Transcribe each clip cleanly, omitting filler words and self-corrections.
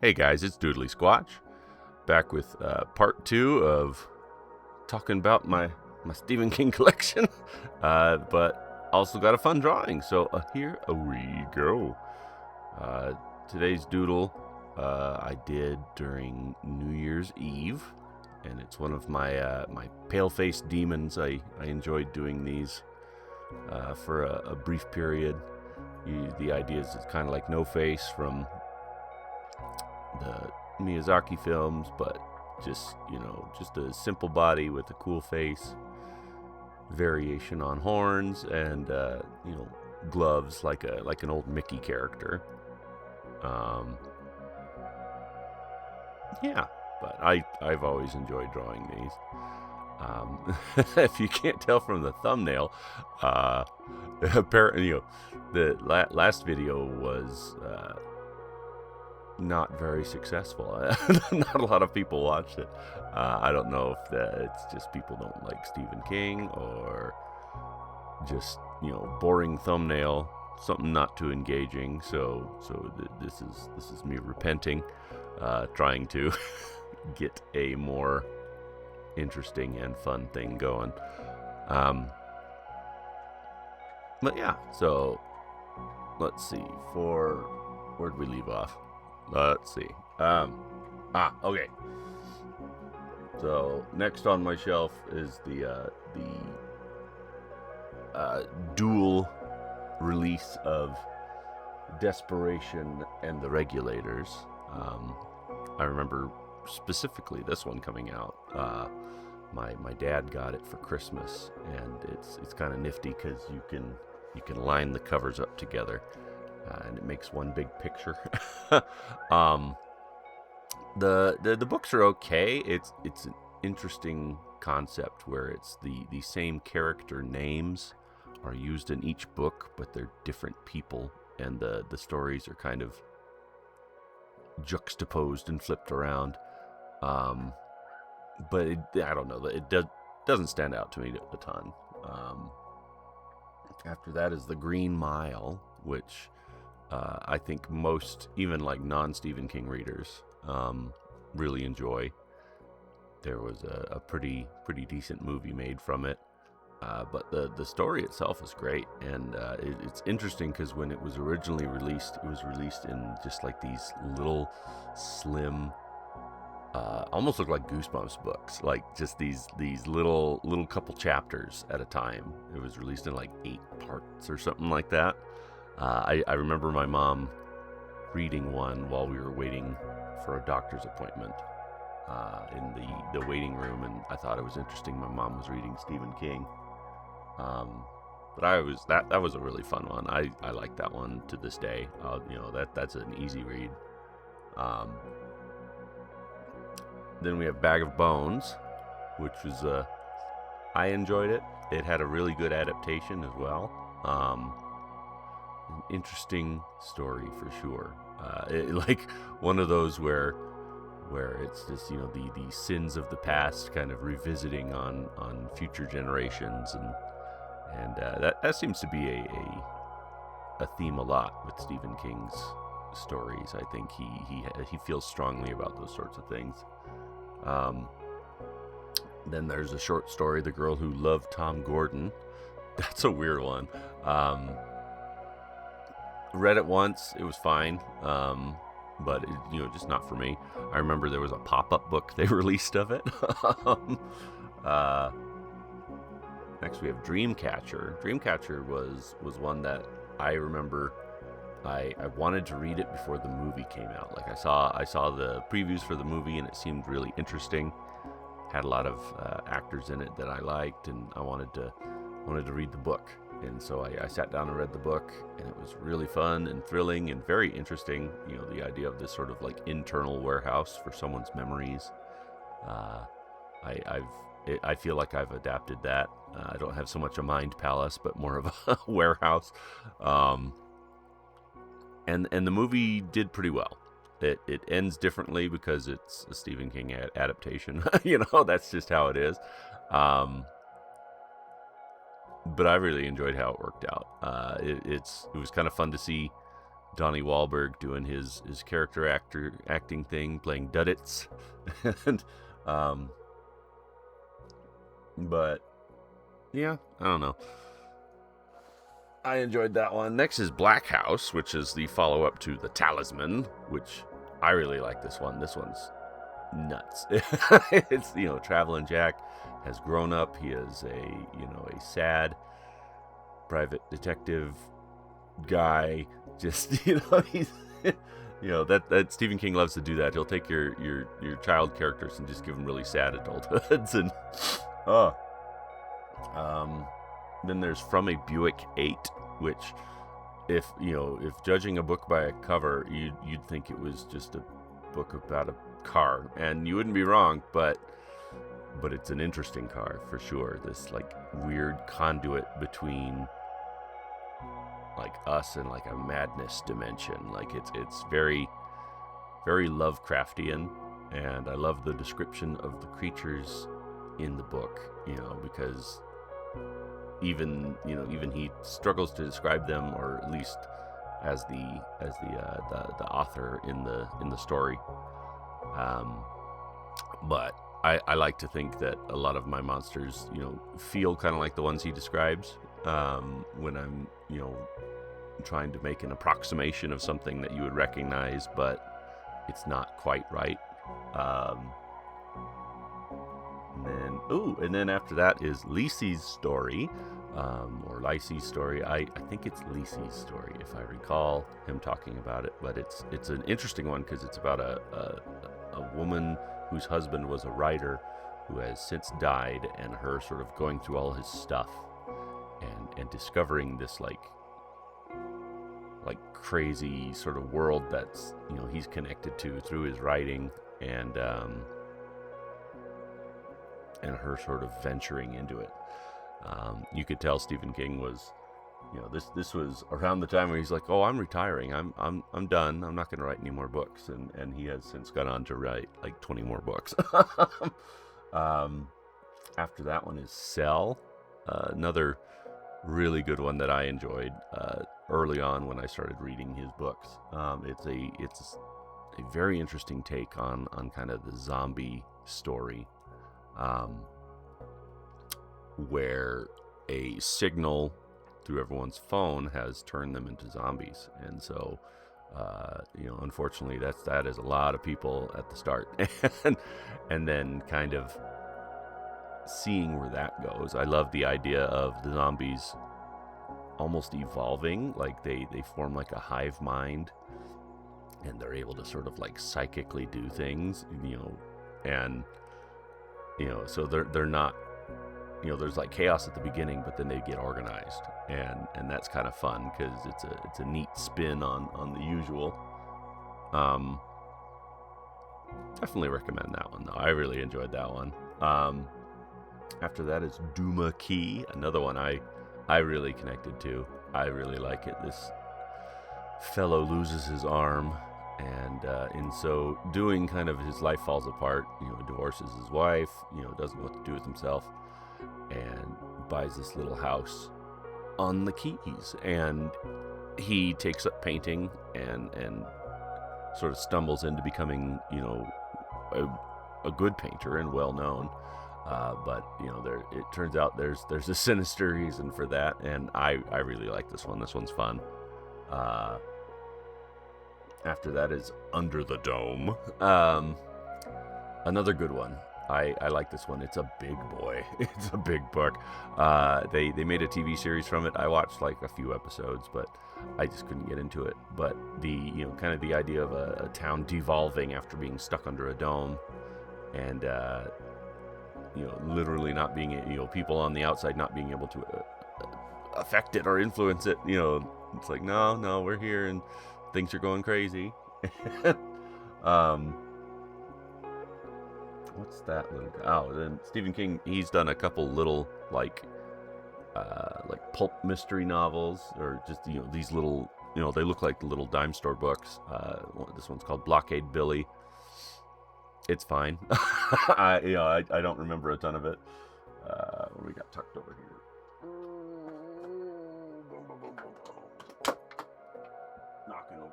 Hey guys, it's Doodly Squatch, back with part 2 of talking about my Stephen King collection, but also got a fun drawing, so here we go. Today's doodle I did during New Year's Eve, and it's one of my my pale-faced demons. I enjoyed doing these for a brief period. The idea is it's kind of like No Face from the Miyazaki films, but just a simple body with a cool face, variation on horns, and gloves like an old Mickey character. Yeah, but I've always enjoyed drawing these. If you can't tell from the thumbnail, apparently, the last video was not very successful. Not a lot of people watched it. I don't know if it's just people don't like Stephen King, or just boring thumbnail, something not too engaging. So this is me repenting, trying to get a more interesting and fun thing going. But yeah, so let's see. Where'd we leave off? Let's see. Okay. So next on my shelf is the dual release of Desperation and the Regulators. I remember specifically this one coming out. My dad got it for Christmas, and it's kind of nifty because you can line the covers up together. And it makes one big picture. The books are okay. It's an interesting concept where it's the same character names are used in each book, but they're different people, and the stories are kind of juxtaposed and flipped around. But I don't know. It doesn't stand out to me a ton. After that is The Green Mile, which I think most, even like non-Stephen King readers, really enjoy. There was a pretty decent movie made from it, but the story itself is great, and it's interesting because when it was originally released, it was released in just like these little slim, almost look like Goosebumps books, like just these little couple chapters at a time. It was released in like 8 parts or something like that. I remember my mom reading one while we were waiting for a doctor's appointment in the waiting room, and I thought it was interesting. My mom was reading Stephen King, but that was a really fun one. I like that one to this day. That's an easy read. Then we have Bag of Bones, which was I enjoyed it. It had a really good adaptation as well. An interesting story for sure. Like one of those where it's just the sins of the past kind of revisiting on future generations, and that seems to be a theme a lot with Stephen King's stories. I think he feels strongly about those sorts of things. Then there's a short story, The Girl Who Loved Tom Gordon. That's a weird one. Read it once, it was fine, but just not for me. I remember there was a pop-up book they released of it. Next we have Dreamcatcher. Dreamcatcher was one that I remember I wanted to read it before the movie came out. Like I saw the previews for the movie, and it seemed really interesting. Had a lot of actors in it that I liked, and I wanted to read the book. And so I sat down and read the book, and it was really fun and thrilling and very interesting. The idea of this sort of like internal warehouse for someone's memories. I feel like I've adapted that. I don't have so much a mind palace, but more of a warehouse. And the movie did pretty well. It ends differently because it's a Stephen King adaptation. That's just how it is. But I really enjoyed how it worked out. It was kind of fun to see Donnie Wahlberg doing his character acting thing, playing Duddits. And but yeah, I don't know. I enjoyed that one. Next is Black House, which is the follow-up to The Talisman, which I really like this one. This one's nuts. It's, Traveling Jack has grown up. He is a sad private detective guy. Just, he's, that Stephen King loves to do that. He'll take your child characters and just give them really sad adulthoods. And, then there's From a Buick 8, which, if judging a book by a cover, you'd think it was just a book about a car, and you wouldn't be wrong, but it's an interesting car for sure. This like weird conduit between like us and like a madness dimension. Like it's very, very Lovecraftian, and I love the description of the creatures in the book, because even he struggles to describe them, or at least as the author in the story. But I like to think that a lot of my monsters, feel kind of like the ones he describes, when I'm, trying to make an approximation of something that you would recognize, but it's not quite right. And then after that is Lisey's story, or Lisey's story. I think it's Lisey's story, if I recall him talking about it. But it's an interesting one because it's about a woman whose husband was a writer who has since died, and her sort of going through all his stuff and discovering this like crazy sort of world that's he's connected to through his writing, and her sort of venturing into it. You could tell Stephen King was, this was around the time where he's like, oh, I'm retiring. I'm done. I'm not going to write any more books. And he has since gone on to write like 20 more books. After that one is Cell, another really good one that I enjoyed early on when I started reading his books. It's a very interesting take on kind of the zombie story, where a signal through everyone's phone has turned them into zombies. And so, unfortunately, that is a lot of people at the start. And then kind of seeing where that goes. I love the idea of the zombies almost evolving, like they form like a hive mind, and they're able to sort of like psychically do things, and so they're not, there's like chaos at the beginning, but then they get organized, and that's kind of fun because it's a neat spin on the usual. Definitely recommend that one though. I really enjoyed that one. After that is Duma Key, another one I really connected to. I really like it. This fellow loses his arm, and in so doing, kind of his life falls apart. Divorces his wife. Doesn't know what to do with himself, and buys this little house on the Keys. And he takes up painting and sort of stumbles into becoming, a good painter and well known. But it turns out there's a sinister reason for that, and I really like this one. This one's fun. After that is Under the Dome. Another good one. I like this one. It's a big boy. It's a big book. They made a TV series from it. I watched like a few episodes, but I just couldn't get into it. But the kind of the idea of a town devolving after being stuck under a dome, and literally not being, people on the outside not being able to affect it or influence it. It's like, no, we're here and things are going crazy. What's that little guy? Oh, then Stephen King, he's done a couple little like pulp mystery novels, or just these little, they look like little dime store books. This one's called Blockade Billy. It's fine. I don't remember a ton of it. What do we got tucked over here? Knocking over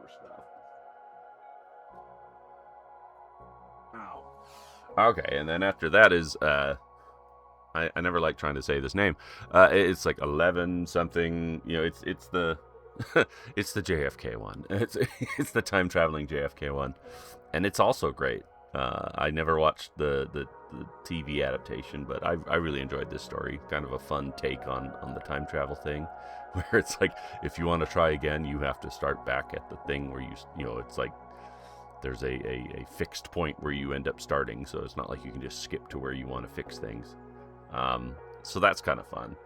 Okay, and then after that is I never like trying to say this name. It's like 11 something. It's the it's the JFK one. It's the time traveling JFK one, and it's also great. I never watched the TV adaptation, but I really enjoyed this story. Kind of a fun take on the time travel thing, where it's like if you want to try again, you have to start back at the thing where it's like there's a fixed point where you end up starting, so it's not like you can just skip to where you want to fix things. So that's kind of fun.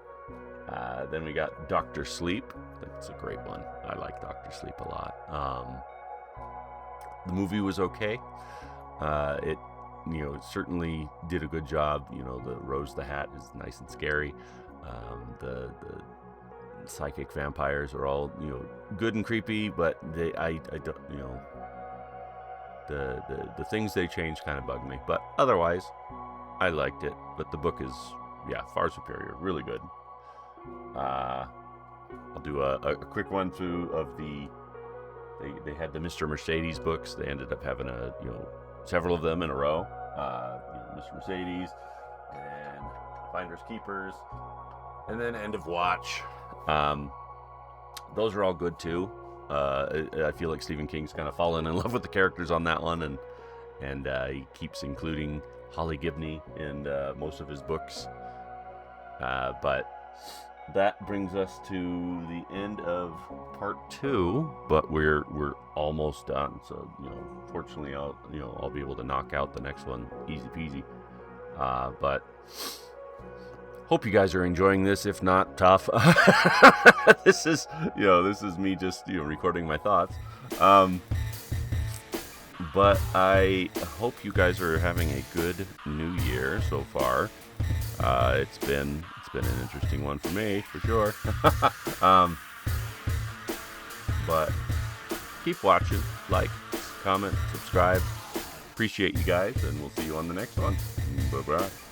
Then we got Dr. Sleep. That's a great one. I like Dr. Sleep a lot. The movie was okay. It certainly did a good job. The Rose the Hat is nice and scary. The psychic vampires are all good and creepy, but I don't the things they changed kind of bug me. But otherwise, I liked it. But the book is far superior. Really good. I'll do a quick run through of the. They had the Mr. Mercedes books. They ended up having several of them in a row. Mr. Mercedes and Finders Keepers, and then End of Watch. Those are all good too. I feel like Stephen King's kind of fallen in love with the characters on that one, and he keeps including Holly Gibney in most of his books. But that brings us to the end of part 2, but we're almost done. So fortunately, I'll be able to knock out the next one easy peasy. But hope you guys are enjoying this. If not, tough. This is me just recording my thoughts. But I hope you guys are having a good new year so far. It's been an interesting one for me, for sure. But keep watching, like, comment, subscribe. Appreciate you guys, and we'll see you on the next one. Bye-bye.